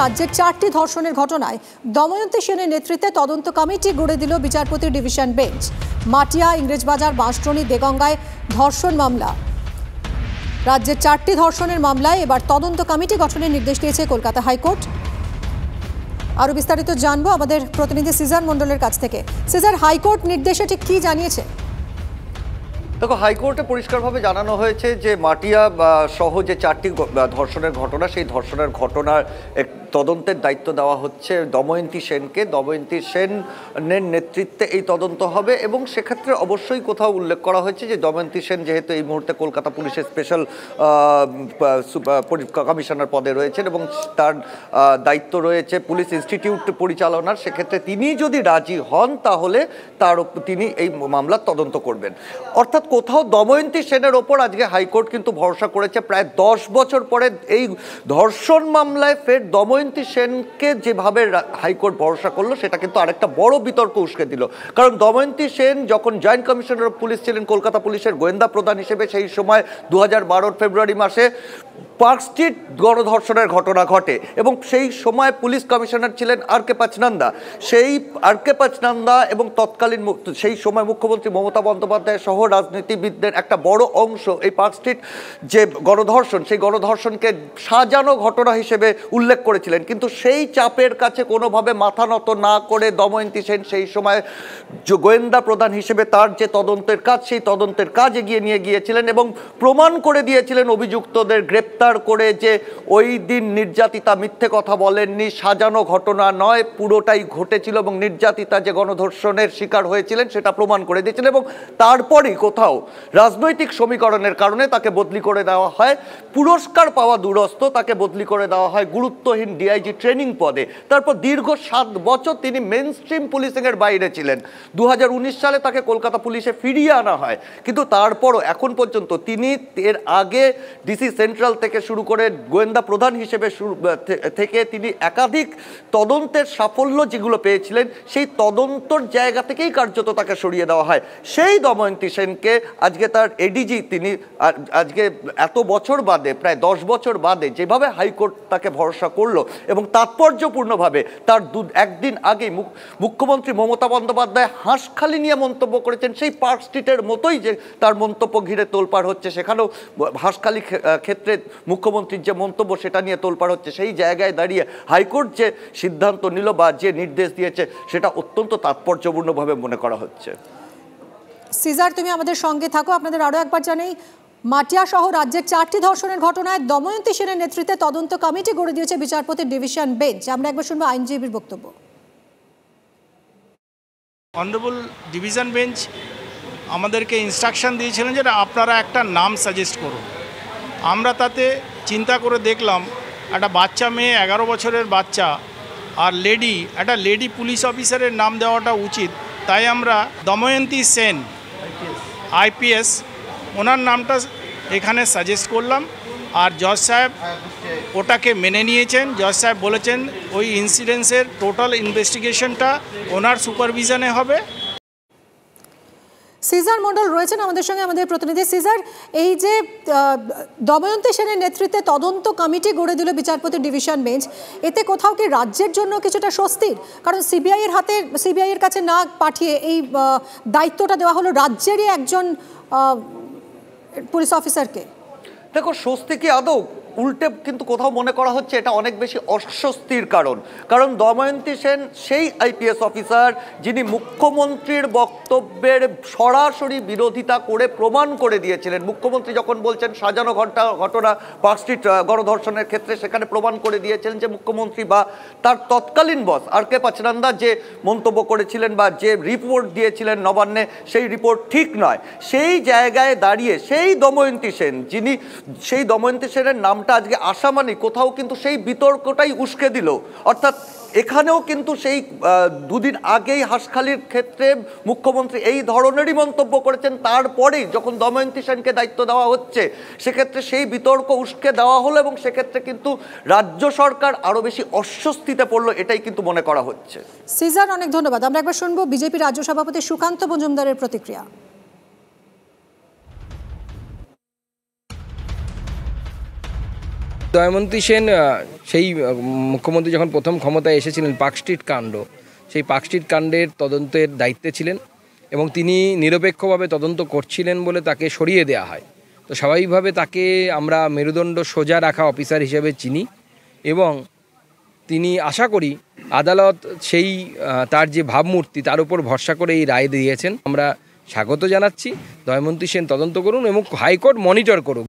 রাজ্যের 4টি ধর্ষণের ঘটনায় দময়ন্তী সেনের নেতৃত্বে তদন্ত কমিটি গড়ে দিল বিচারপতি ডিভিশন বেঞ্চ। মাটিয়া, ইংরেজবাজার, বাঁশদ্রোণী, দেগঙ্গায় ধর্ষণ মামলা। রাজ্যের 4টি ধর্ষণের মামলায় এবার তদন্ত কমিটি গঠনের নির্দেশ দিয়েছে কলকাতা হাইকোর্ট। আরো বিস্তারিত জানবো আমাদের প্রতিনিধি সিজার মণ্ডলের কাছ থেকে। সিজার, হাইকোর্ট নির্দেশে ঠিক কি জানিয়েছে? দেখো, হাইকোর্টে পরিষ্কারভাবে জানানো হয়েছে যে মাটিয়া সহ যে 4টি ধর্ষণের ঘটনা, সেই ধর্ষণের ঘটনার তদন্তের দায়িত্ব দেওয়া হচ্ছে দময়ন্তী সেনকে। দময়ন্তী সেনের নেতৃত্বে এই তদন্ত হবে এবং সেক্ষেত্রে অবশ্যই কোথাও উল্লেখ করা হয়েছে যে দময়ন্তী সেন যেহেতু এই মুহূর্তে কলকাতা পুলিশের স্পেশাল কমিশনার পদে রয়েছেন এবং তার দায়িত্ব রয়েছে পুলিশ ইনস্টিটিউট পরিচালনার, সেক্ষেত্রে তিনি যদি রাজি হন তাহলে তিনি এই মামলার তদন্ত করবেন। অর্থাৎ কোথাও দময়ন্তী সেনের ওপর আজকে হাইকোর্ট কিন্তু ভরসা করেছে। প্রায় 10 বছর পরে এই ধর্ষণ মামলায় ফের দময়ন্তী সেনকে যেভাবে হাইকোর্ট ভরসা করলো সেটা কিন্তু আরেকটা বড় বিতর্ক উস্কে দিল। কারণ দময়ন্তী সেন যখন জয়েন্ট কমিশনার অফ পুলিশ ছিলেন, কলকাতা পুলিশের গোয়েন্দা প্রধান হিসেবে, সেই সময় 2012 ফেব্রুয়ারি মাসে পার্ক স্ট্রিট গণধর্ষণের ঘটনা ঘটে এবং সেই সময় পুলিশ কমিশনার ছিলেন আর.কে পাচনান্দা। সেই আর.কে পাচনান্দা এবং তৎকালীন সেই সময় মুখ্যমন্ত্রী মমতা বন্দ্যোপাধ্যায় সহ রাজনীতিবিদদের একটা বড় অংশ এই পার্ক স্ট্রিট যে গণধর্ষণ, সেই গণধর্ষণকে সাজানো ঘটনা হিসেবে উল্লেখ করেছিলেন। কিন্তু সেই চাপের কাছে কোনোভাবে মাথা নত না করে দময়ন্তী সেন সেই সময় গোয়েন্দা প্রধান হিসেবে তার যে তদন্তের কাজ, সেই তদন্তের কাজ এগিয়ে নিয়ে গিয়েছিলেন এবং প্রমাণ করে দিয়েছিলেন অভিযুক্তদের গ্রেপ্তার করে যে ওই দিন নির্যাতিতা মিথ্যে কথা বলেননি, সাজানো ঘটনা নয়, পুরোটাই ঘটেছিল এবং নির্যাতিতা যে গণধর্ষণের শিকার হয়েছিলেন সেটা প্রমাণ করে দিয়েছিলেন। এবং তারপরই কোথাও রাজনৈতিক সমীকরণের কারণে তাকে বদলি করে দেওয়া হয়, পুরস্কার পাওয়া দূরস্থ, তাকে বদলি করে দেওয়া হয় গুরুত্বহীন ডিআইজি ট্রেনিং পদে। তারপর দীর্ঘ 7 বছর তিনি মেন স্ট্রিম পুলিশিংয়ের বাইরে ছিলেন। 2019 সালে তাকে কলকাতা পুলিশে ফিরিয়ে আনা হয়, কিন্তু তারপরও এখন পর্যন্ত তিনি এর আগে ডিসি সেন্ট্রাল থেকে শুরু করে গোয়েন্দা প্রধান হিসেবে থেকে তিনি একাধিক তদন্তের সাফল্য যেগুলো পেয়েছিলেন, সেই তদন্তর জায়গা থেকেই কার্যত তাকে সরিয়ে দেওয়া হয়। সেই দময়ন্তী সেনকে আজকে তার এডিজি তিনি আজকে এত বছর বাদে, প্রায় 10 বছর বাদে যেভাবে হাইকোর্ট তাকে ভরসা করলো এবং তাৎপর্যপূর্ণভাবে তার একদিন আগেই মুখ্যমন্ত্রী মমতা বন্দ্যোপাধ্যায় হাঁসখালি নিয়ে মন্তব্য করেছেন, সেই পার্ক স্ট্রিটের মতোই যে তার মন্তব্য ঘিরে তোলপাড় হচ্ছে, সেখানেও হাঁসখালি ক্ষেত্রে মুখ্যমন্ত্রীর যে মন্তব্য সেটা নিয়ে তোলপাড় হচ্ছে। সেই জায়গায় দাঁড়িয়ে হাইকোর্ট যে সিদ্ধান্ত নিল বা যে নির্দেশ দিয়েছে সেটা অত্যন্ত তাৎপর্যপূর্ণভাবে মনে করা হচ্ছে। সিজার, তুমি আমাদের সঙ্গে থাকো। আপনাদের আরও একবার জানাই, মাটিয়া সহ রাজ্যের 4টি ধর্ষণের ঘটনায় দময়ন্তী সেনের নেতৃত্বে তদন্ত কমিটি গড়ে দিয়েছে বিচারপতি ডিভিশন বেঞ্চ। আমরা একবার শুনবো আইনজীবীর বক্তব্য। অনারেবল ডিভিশন বেঞ্চ আমাদেরকে ইনস্ট্রাকশন দিয়েছিলেন যে আপনারা একটা নাম সাজেস্ট করুন। আমরা তাতে চিন্তা করে দেখলাম একটা বাচ্চা মেয়ে, 11 বছরের বাচ্চা আর একটা লেডি পুলিশ অফিসারের নাম দেওয়াটা উচিত। তাই আমরা দময়ন্তী সেন আইপিএস ওনার নামটা এখানে সাজেস্ট করলাম। আর জজ সাহেব ওটাকে মেনে নিয়েছেন। জজ সাহেব বলেছেন ওই ইনসিডেন্সের টোটাল ইনভেস্টিগেশনটা ওনার সুপারভিশনে হবে। সিজার মণ্ডল রয়েছেন আমাদের সঙ্গে, আমাদের প্রতিনিধি। সিজার, এই যে দময়ন্তী সেনের নেতৃত্বে তদন্ত কমিটি গড়ে দিল বিচারপতি ডিভিশন বেঞ্চ, এতে কোথাও কি রাজ্যের জন্য কিছুটা স্বস্তির? কারণ সিবিআই এর কাছে না পাঠিয়ে এই দায়িত্বটা দেওয়া হলো রাজ্যেরই একজন পুলিশ অফিসারকে। দেখো, স্বস্তি কি আদৌ? উল্টে কিন্তু কোথাও মনে করা হচ্ছে এটা অনেক বেশি অস্বস্তির কারণ দময়ন্তী সেন সেই আইপিএস অফিসার যিনি মুখ্যমন্ত্রীর বক্তব্যের সরাসরি বিরোধিতা করে প্রমাণ করে দিয়েছিলেন। মুখ্যমন্ত্রী যখন বলছেন সাজানো ঘটনা পার্ক স্ট্রিট গণধর্ষণের ক্ষেত্রে, সেখানে প্রমাণ করে দিয়েছিলেন যে মুখ্যমন্ত্রী বা তার তৎকালীন বস আর.কে পাচনান্দা যে মন্তব্য করেছিলেন বা যে রিপোর্ট দিয়েছিলেন নবান্নে, সেই রিপোর্ট ঠিক নয়। সেই জায়গায় দাঁড়িয়ে সেই দময়ন্তী সেনের নামটা আজকে আসা মানে কোথাও কিন্তু সেই বিতর্কটাই উস্কে দিল। অর্থাৎ এখানেও কিন্তু সেই 2 দিন আগেই হাঁসখালির ক্ষেত্রে মুখ্যমন্ত্রী এই ধরনেরই মন্তব্য করেছেন। তারপরেই যখন দময়ন্তী সেনকে দায়িত্ব দেওয়া হচ্ছে, সেক্ষেত্রে সেই বিতর্ক উস্কে দেওয়া হলো এবং সেক্ষেত্রে কিন্তু রাজ্য সরকার আরও বেশি অস্বস্তিতে পড়লো, এটাই কিন্তু মনে করা হচ্ছে। সিজার, অনেক ধন্যবাদ। আমরা একবার শুনবো বিজেপি রাজ্য সভাপতি সুকান্ত মজুমদারের প্রতিক্রিয়া। দময়ন্তী সেন সেই মুখ্যমন্ত্রী যখন প্রথম ক্ষমতায় এসেছিলেন পার্কস্ট্রিট কাণ্ড, সেই পার্কস্ট্রিট কাণ্ডের তদন্তের দায়িত্বে ছিলেন এবং তিনি নিরপেক্ষভাবে তদন্ত করছিলেন বলে তাকে সরিয়ে দেওয়া হয়। তো স্বাভাবিকভাবে তাকে আমরা মেরুদণ্ড সোজা রাখা অফিসার হিসেবে চিনি এবং তিনি আশা করি আদালত সেই তার যে ভাবমূর্তি তার উপর ভরসা করে এই রায় দিয়েছেন। আমরা স্বাগত জানাচ্ছি। দময়ন্তী সেন তদন্ত করুন এবং হাইকোর্ট মনিটর করুক।